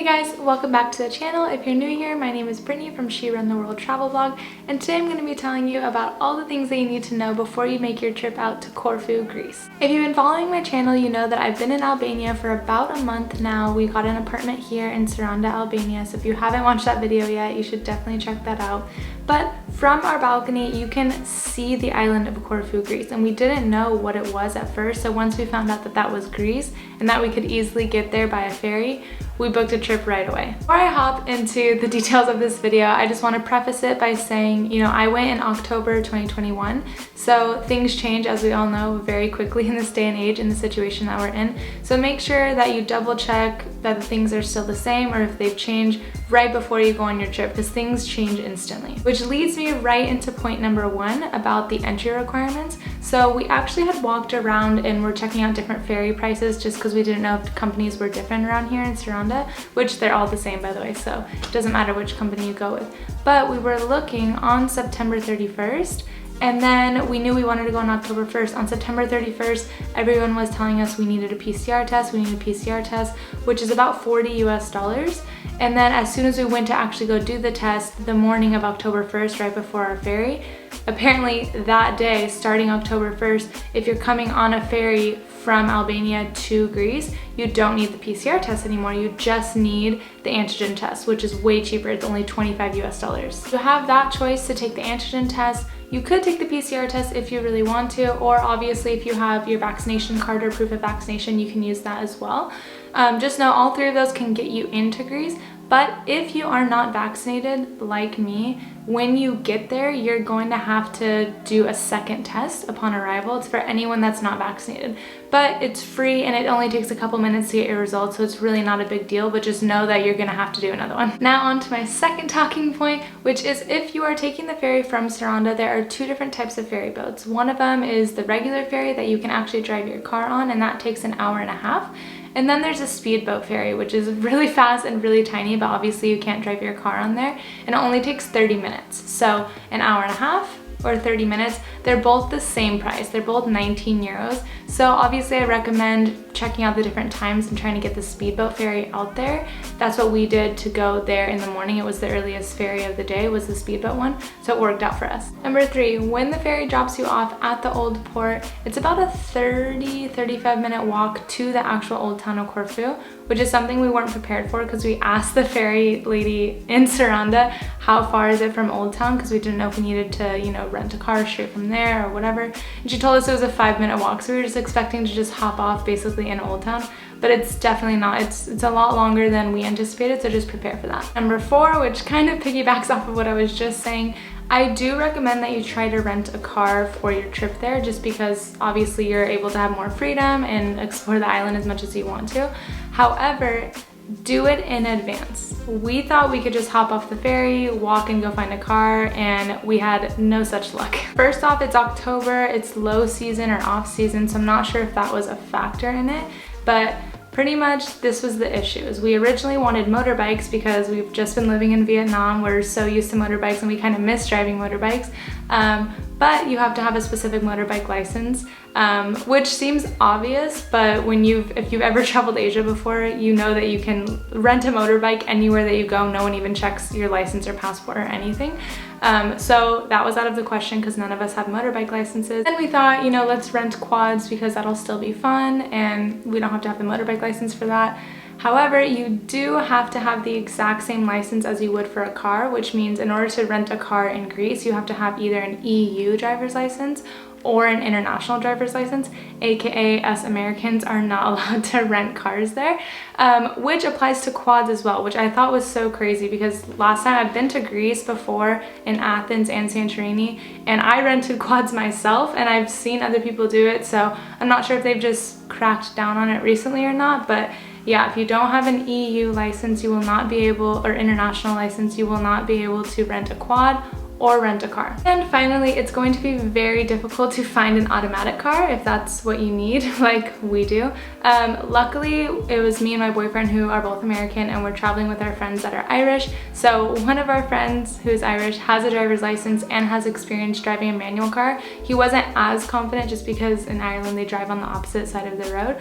guys, welcome back to the channel. If you're new here, my name is Brittany from She Run the World Travel Vlog, and today I'm going to be telling you about all the things that you need to know before you make your trip out to Corfu, Greece. If you've been following my channel, you know that I've been in Albania for about a month now. We got an apartment here in Saranda, Albania, so if you haven't watched that video yet, you should definitely check that out. But from our balcony, you can see the island of Corfu, Greece, and we didn't know what it was at first, so once we found out that that was Greece and that we could easily get there by a ferry, we booked a trip right away. Before I hop into the details of this video, I just want to preface it by saying, you know, I went in October 2021, so things change, as we all know, very quickly in this day and age in the situation that we're in. So make sure that you double check that the things are still the same or if they've changed right before you go on your trip, because things change instantly. Which leads me right into point number one about the entry requirements. So we actually had walked around and we're checking out different ferry prices just because we didn't know if companies were different around here in Saranda, which they're all the same, by the way, so it doesn't matter which company you go with. But we were looking on September 31st, and then we knew we wanted to go on October 1st. On September 31st, everyone was telling us we needed a PCR test, which is about $40 US. And then as soon as we went to actually go do the test, the morning of October 1st, right before our ferry, apparently that day, starting October 1st, if you're coming on a ferry from Albania to Greece, you don't need the PCR test anymore. You just need the antigen test, which is way cheaper. It's only $25 US. You have that choice to take the antigen test. You could take the PCR test if you really want to, or obviously if you have your vaccination card or proof of vaccination, you can use that as well. Just know all three of those can get you into Greece. But if you are not vaccinated, like me, when you get there, you're going to have to do a second test upon arrival. It's for anyone that's not vaccinated. But it's free and it only takes a couple minutes to get your results, so it's really not a big deal, but just know that you're gonna have to do another one. Now on to my second talking point, which is if you are taking the ferry from Saranda, there are two different types of ferry boats. One of them is the regular ferry that you can actually drive your car on, and that takes an hour and a half. And then there's a speedboat ferry, which is really fast and really tiny, but obviously you can't drive your car on there, and it only takes 30 minutes. So an hour and a half or 30 minutes, they're both the same price. They're both 19 euros. So obviously I recommend checking out the different times and trying to get the speedboat ferry out there. That's what we did to go there in the morning. It was the earliest ferry of the day, was the speedboat one, so it worked out for us. Number three, when the ferry drops you off at the old port, it's about a 35 minute walk to the actual old town of Corfu, which is something we weren't prepared for because we asked the ferry lady in Saranda how far is it from Old Town, because we didn't know if we needed to, you know, rent a car straight from there or whatever. And she told us it was a 5-minute walk, so we were just expecting to just hop off basically in Old Town, but it's definitely not. It's a lot longer than we anticipated, so just prepare for that. Number four, which kind of piggybacks off of what I was just saying, I do recommend that you try to rent a car for your trip there, just because obviously you're able to have more freedom and explore the island as much as you want to. However, do it in advance. We thought we could just hop off the ferry, walk and go find a car, and we had no such luck. First off, it's October, it's low season or off season, so I'm not sure if that was a factor in it, but pretty much this was the issue. We originally wanted motorbikes because we've just been living in Vietnam. We're so used to motorbikes and we kind of miss driving motorbikes. But you have to have a specific motorbike license, which seems obvious, but if you've ever traveled Asia before, you know that you can rent a motorbike anywhere that you go. No one even checks your license or passport or anything. So that was out of the question because none of us have motorbike licenses. Then we thought, you know, let's rent quads because that'll still be fun and we don't have to have the motorbike license for that. However, you do have to have the exact same license as you would for a car, which means in order to rent a car in Greece, you have to have either an EU driver's license or an international driver's license, aka us Americans are not allowed to rent cars there, which applies to quads as well, which I thought was so crazy because last time I've been to Greece before in Athens and Santorini, and I rented quads myself and I've seen other people do it, so I'm not sure if they've just cracked down on it recently or not, but yeah, if you don't have an EU license, you will not be able, or international license, you will not be able to rent a quad or rent a car. And finally, it's going to be very difficult to find an automatic car if that's what you need, like we do. Luckily, it was me and my boyfriend who are both American, and we're traveling with our friends that are Irish. So one of our friends who's Irish has a driver's license and has experience driving a manual car. He wasn't as confident just because in Ireland they drive on the opposite side of the road,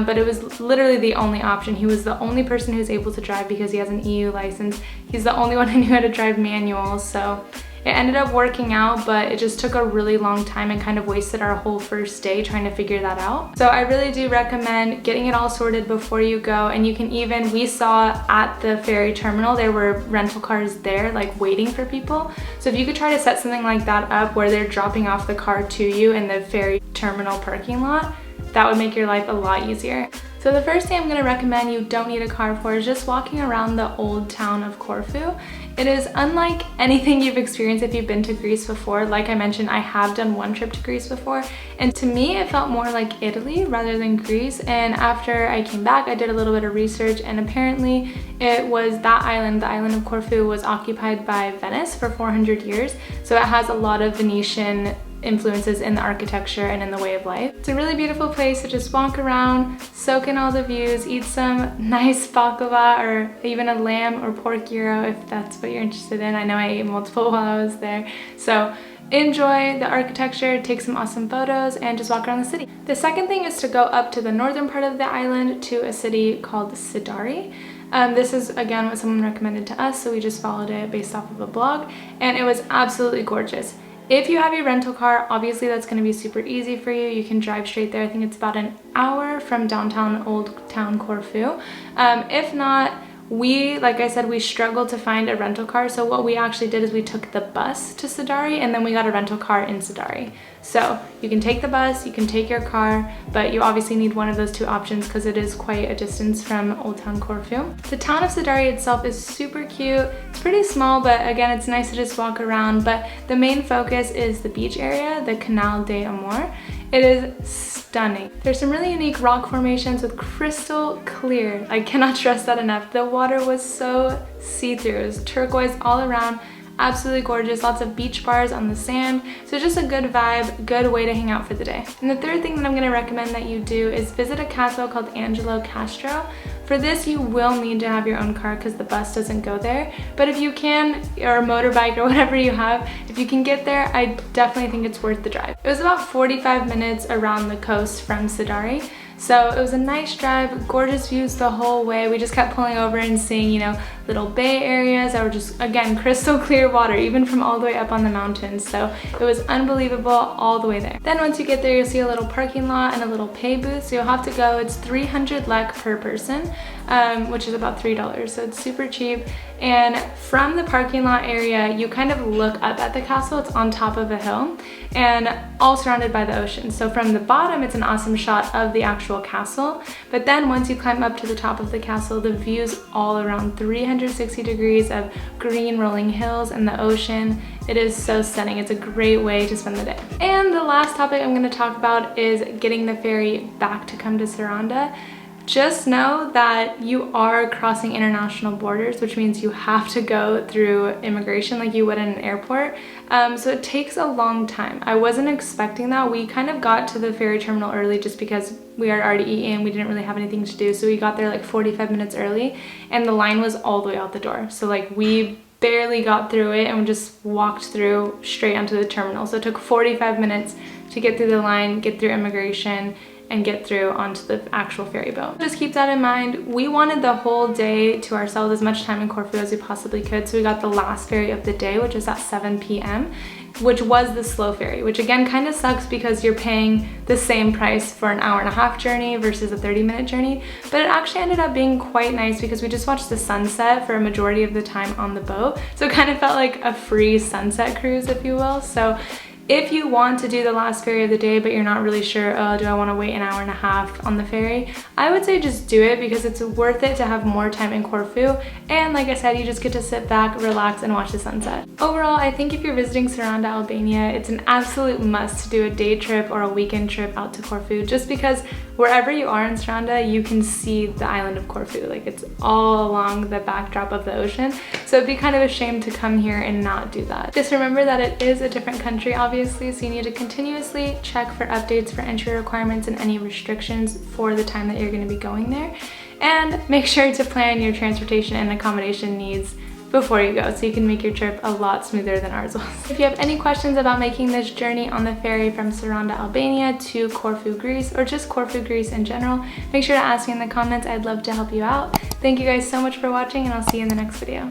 but it was literally the only option. He was the only person who's able to drive because he has an EU license. He's the only one who knew how to drive manual, so it ended up working out, but it just took a really long time and kind of wasted our whole first day trying to figure that out. So I really do recommend getting it all sorted before you go. And you can even, we saw at the ferry terminal, there were rental cars there like waiting for people. So if you could try to set something like that up where they're dropping off the car to you in the ferry terminal parking lot, that would make your life a lot easier. So the first thing I'm going to recommend you don't need a car for is just walking around the old town of Corfu. It is unlike anything you've experienced if you've been to Greece before. Like I mentioned, I have done one trip to Greece before, and to me it felt more like Italy rather than Greece. And after I came back, I did a little bit of research, and apparently it was that island, the island of Corfu, was occupied by Venice for 400 years. So it has a lot of Venetian influences in the architecture and in the way of life. It's a really beautiful place to just walk around, soak in all the views, eat some nice baklava or even a lamb or pork gyro if that's what you're interested in. I know I ate multiple while I was there. So enjoy the architecture, take some awesome photos, and just walk around the city. The second thing is to go up to the northern part of the island to a city called Sidari. This is again what someone recommended to us, so we just followed it based off of a blog, and it was absolutely gorgeous. If you have your rental car, obviously that's going to be super easy for you. You can drive straight there. I think it's about an hour from downtown Old Town Corfu. If not, like I said, we struggled to find a rental car. So what we actually did is we took the bus to Sidari, and then we got a rental car in Sidari. So you can take the bus, you can take your car, but you obviously need one of those two options because it is quite a distance from Old Town Corfu. The town of Sidari itself is super cute. It's pretty small, but again, it's nice to just walk around. But the main focus is the beach area, the Canal de Amor. It is stunning. There's some really unique rock formations with crystal clear. I cannot stress that enough. The water was so see-through. It was turquoise all around. Absolutely gorgeous, lots of beach bars on the sand. So just a good vibe, good way to hang out for the day. And the third thing that I'm gonna recommend that you do is visit a castle called Angelokastro. For this, you will need to have your own car because the bus doesn't go there. But if you can, or a motorbike or whatever you have, if you can get there, I definitely think it's worth the drive. It was about 45 minutes around the coast from Sidari. So it was a nice drive, gorgeous views the whole way. We just kept pulling over and seeing, you know, little bay areas that were just, again, crystal clear water, even from all the way up on the mountains. So it was unbelievable all the way there. Then once you get there, you'll see a little parking lot and a little pay booth. So you'll have to go, it's 300 lek per person, which is about $3. So it's super cheap. And from the parking lot area, you kind of look up at the castle. It's on top of a hill and all surrounded by the ocean. So from the bottom, it's an awesome shot of the actual castle. But then once you climb up to the top of the castle, the views all around 360 degrees of green rolling hills and the ocean. It is so stunning. It's a great way to spend the day. And the last topic I'm going to talk about is getting the ferry back to come to Saranda. Just know that you are crossing international borders, which means you have to go through immigration like you would in an airport. So it takes a long time. I wasn't expecting that. We kind of got to the ferry terminal early just because we had already eaten. We didn't really have anything to do. So we got there like 45 minutes early and the line was all the way out the door. So like we barely got through it and we just walked through straight onto the terminal. So it took 45 minutes to get through the line, get through immigration, and get through onto the actual ferry boat. Just keep that in mind. We wanted the whole day to ourselves, as much time in Corfu as we possibly could. So we got the last ferry of the day, which is at 7 p.m., which was the slow ferry, which again kind of sucks because you're paying the same price for an hour-and-a-half journey versus a 30-minute journey. But it actually ended up being quite nice because we just watched the sunset for a majority of the time on the boat. So it kind of felt like a free sunset cruise, if you will. So if you want to do the last ferry of the day, but you're not really sure, oh, do I want to wait an hour and a half on the ferry? I would say just do it because it's worth it to have more time in Corfu. And like I said, you just get to sit back, relax, and watch the sunset. Overall, I think if you're visiting Saranda, Albania, it's an absolute must to do a day trip or a weekend trip out to Corfu just because wherever you are in Saranda, you can see the island of Corfu. Like, it's all along the backdrop of the ocean. So it'd be kind of a shame to come here and not do that. Just remember that it is a different country, obviously, so you need to continuously check for updates for entry requirements and any restrictions for the time that you're going to be going there. And make sure to plan your transportation and accommodation needs before you go so you can make your trip a lot smoother than ours was. If you have any questions about making this journey on the ferry from Saranda, Albania to Corfu, Greece, or just Corfu, Greece in general, make sure to ask me in the comments. I'd love to help you out. Thank you guys so much for watching, and I'll see you in the next video.